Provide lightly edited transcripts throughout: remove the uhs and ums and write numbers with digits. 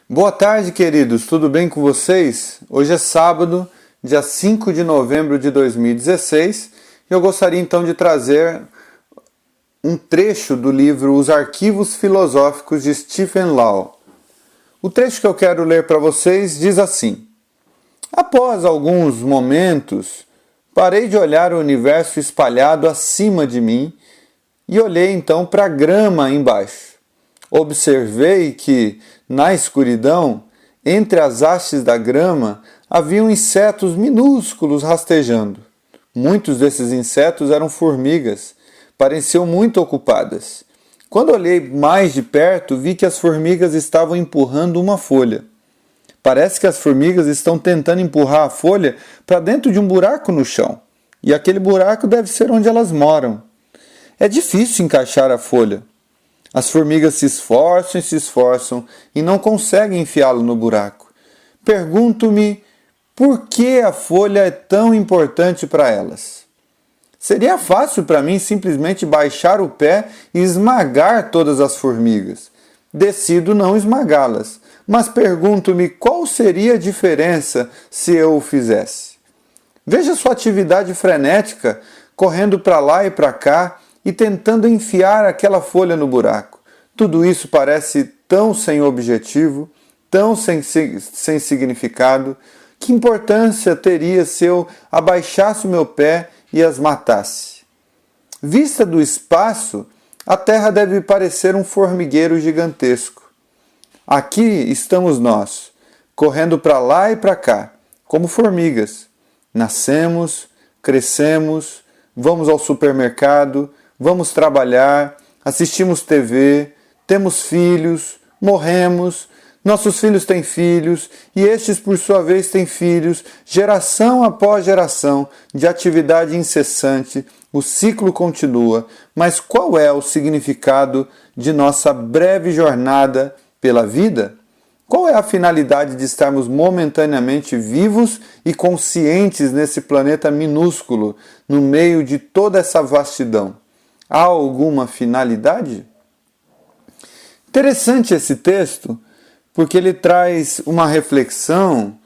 Boa tarde, queridos. Tudo bem com vocês? Hoje é sábado, dia 5 de novembro de 2016, e eu gostaria então de trazer um trecho do livro Os Arquivos Filosóficos de Stephen Law. O trecho que eu quero ler para vocês diz assim: após alguns momentos, parei de olhar o universo espalhado acima de mim e olhei então para a grama embaixo. Observei que, na escuridão, entre as hastes da grama, haviam insetos minúsculos rastejando. Muitos desses insetos eram formigas, pareciam muito ocupadas. Quando olhei mais de perto, vi que as formigas estavam empurrando uma folha. Parece que as formigas estão tentando empurrar a folha para dentro de um buraco no chão, e aquele buraco deve ser onde elas moram. É difícil encaixar a folha. As formigas se esforçam e não conseguem enfiá-lo no buraco. Pergunto-me por que a folha é tão importante para elas. Seria fácil para mim simplesmente baixar o pé e esmagar todas as formigas. Decido não esmagá-las, mas pergunto-me qual seria a diferença se eu o fizesse. Veja sua atividade frenética, correndo para lá e para cá, e tentando enfiar aquela folha no buraco. Tudo isso parece tão sem objetivo, tão sem significado. Que importância teria se eu abaixasse o meu pé e as matasse? Vista do espaço, a Terra deve parecer um formigueiro gigantesco. Aqui estamos nós, correndo para lá e para cá, como formigas. Nascemos, crescemos, vamos ao supermercado, vamos trabalhar, assistimos TV, temos filhos, morremos, nossos filhos têm filhos, e estes por sua vez têm filhos, geração após geração, de atividade incessante, o ciclo continua. Mas qual é o significado de nossa breve jornada pela vida? Qual é a finalidade de estarmos momentaneamente vivos e conscientes nesse planeta minúsculo, no meio de toda essa vastidão? Há alguma finalidade? Interessante esse texto, porque ele traz uma reflexão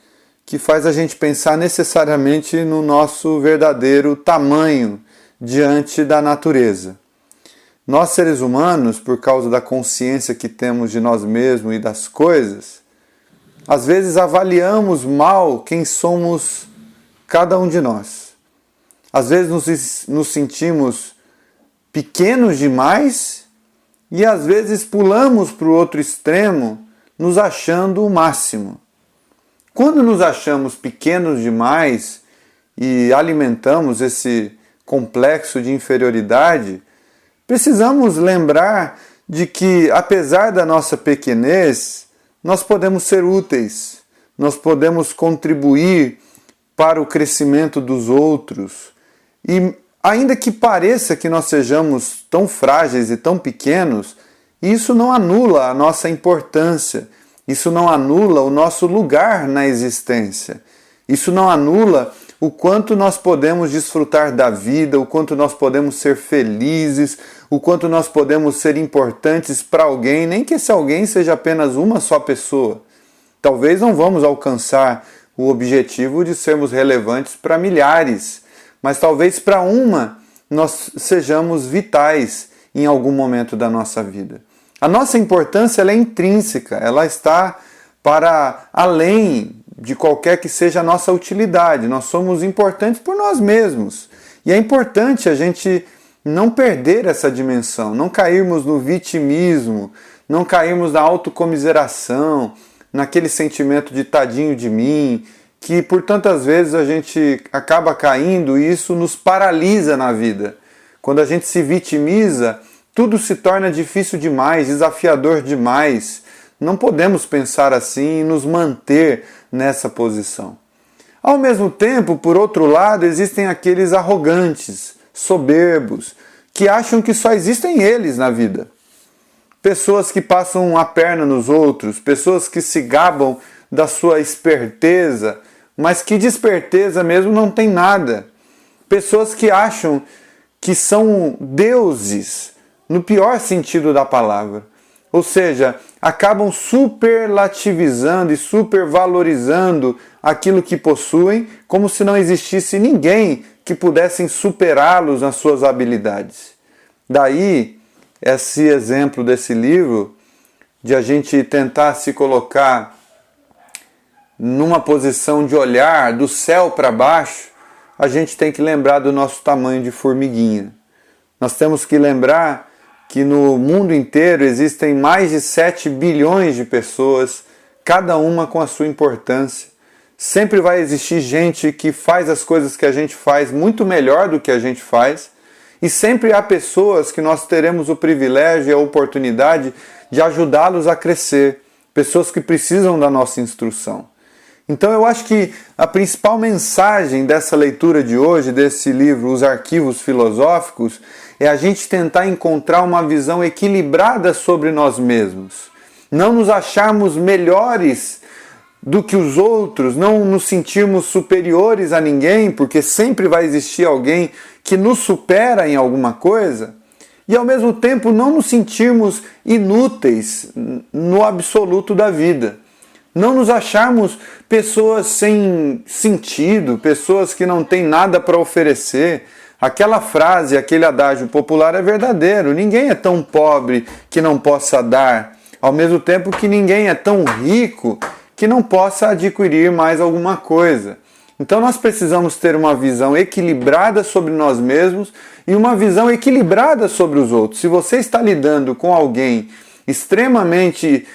que faz a gente pensar necessariamente no nosso verdadeiro tamanho diante da natureza. Nós, seres humanos, por causa da consciência que temos de nós mesmos e das coisas, às vezes avaliamos mal quem somos cada um de nós. Às vezes nos sentimos pequenos demais e às vezes pulamos para o outro extremo, nos achando o máximo. Quando nos achamos pequenos demais e alimentamos esse complexo de inferioridade, precisamos lembrar de que, apesar da nossa pequenez, nós podemos ser úteis, nós podemos contribuir para o crescimento dos outros. E ainda que pareça que nós sejamos tão frágeis e tão pequenos, isso não anula a nossa importância, isso não anula o nosso lugar na existência, isso não anula o quanto nós podemos desfrutar da vida, o quanto nós podemos ser felizes, o quanto nós podemos ser importantes para alguém, nem que esse alguém seja apenas uma só pessoa. Talvez não vamos alcançar o objetivo de sermos relevantes para milhares, mas talvez para uma nós sejamos vitais em algum momento da nossa vida. A nossa importância ela é intrínseca, ela está para além de qualquer que seja a nossa utilidade. Nós somos importantes por nós mesmos. E é importante a gente não perder essa dimensão, não cairmos no vitimismo, não cairmos na autocomiseração, naquele sentimento de tadinho de mim, que por tantas vezes a gente acaba caindo e isso nos paralisa na vida. Quando a gente se vitimiza, tudo se torna difícil demais, desafiador demais. Não podemos pensar assim e nos manter nessa posição. Ao mesmo tempo, por outro lado, existem aqueles arrogantes, soberbos, que acham que só existem eles na vida. Pessoas que passam a perna nos outros, pessoas que se gabam da sua esperteza, mas que de esperteza mesmo não tem nada. Pessoas que acham que são deuses, no pior sentido da palavra. Ou seja, acabam superlativizando e supervalorizando aquilo que possuem, como se não existisse ninguém que pudessem superá-los nas suas habilidades. Daí, esse exemplo desse livro, de a gente tentar se colocar numa posição de olhar do céu para baixo, a gente tem que lembrar do nosso tamanho de formiguinha. Nós temos que lembrar que no mundo inteiro existem mais de 7 bilhões de pessoas, cada uma com a sua importância. Sempre vai existir gente que faz as coisas que a gente faz muito melhor do que a gente faz, e sempre há pessoas que nós teremos o privilégio e a oportunidade de ajudá-los a crescer, pessoas que precisam da nossa instrução. Então eu acho que a principal mensagem dessa leitura de hoje, desse livro, Os Arquivos Filosóficos, é a gente tentar encontrar uma visão equilibrada sobre nós mesmos. Não nos acharmos melhores do que os outros, não nos sentirmos superiores a ninguém, porque sempre vai existir alguém que nos supera em alguma coisa, e ao mesmo tempo não nos sentirmos inúteis no absoluto da vida. Não nos acharmos pessoas sem sentido, pessoas que não têm nada para oferecer. Aquela frase, aquele adágio popular é verdadeiro. Ninguém é tão pobre que não possa dar, ao mesmo tempo que ninguém é tão rico que não possa adquirir mais alguma coisa. Então nós precisamos ter uma visão equilibrada sobre nós mesmos e uma visão equilibrada sobre os outros. Se você está lidando com alguém extremamente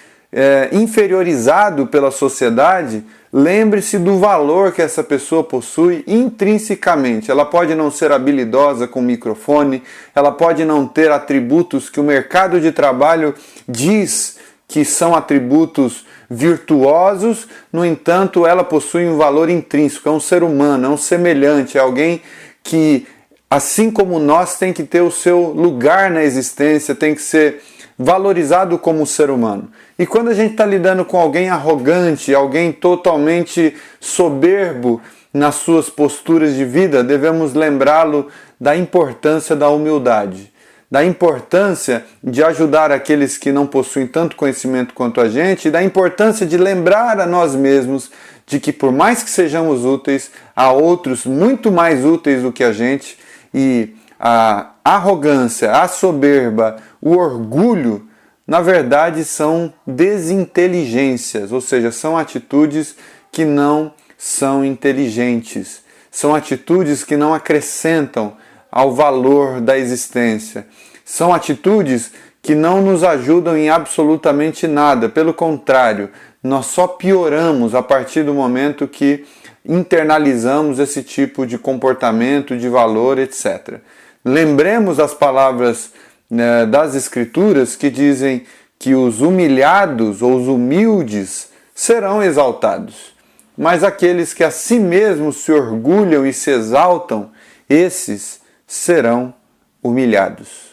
inferiorizado pela sociedade, lembre-se do valor que essa pessoa possui intrinsecamente. Ela pode não ser habilidosa com microfone, ela pode não ter atributos que o mercado de trabalho diz que são atributos virtuosos, no entanto, ela possui um valor intrínseco, é um ser humano, é um semelhante, é alguém que, assim como nós, tem que ter o seu lugar na existência, tem que ser valorizado como ser humano. E quando a gente está lidando com alguém arrogante, alguém totalmente soberbo nas suas posturas de vida, devemos lembrá-lo da importância da humildade, da importância de ajudar aqueles que não possuem tanto conhecimento quanto a gente, e da importância de lembrar a nós mesmos de que, por mais que sejamos úteis, há outros muito mais úteis do que a gente, e a arrogância, a soberba, o orgulho, na verdade são desinteligências, ou seja, são atitudes que não são inteligentes, são atitudes que não acrescentam ao valor da existência, são atitudes que não nos ajudam em absolutamente nada, pelo contrário, nós só pioramos a partir do momento que internalizamos esse tipo de comportamento, de valor, etc. Lembremos as palavras das Escrituras que dizem que os humilhados ou os humildes serão exaltados, mas aqueles que a si mesmos se orgulham e se exaltam, esses serão humilhados.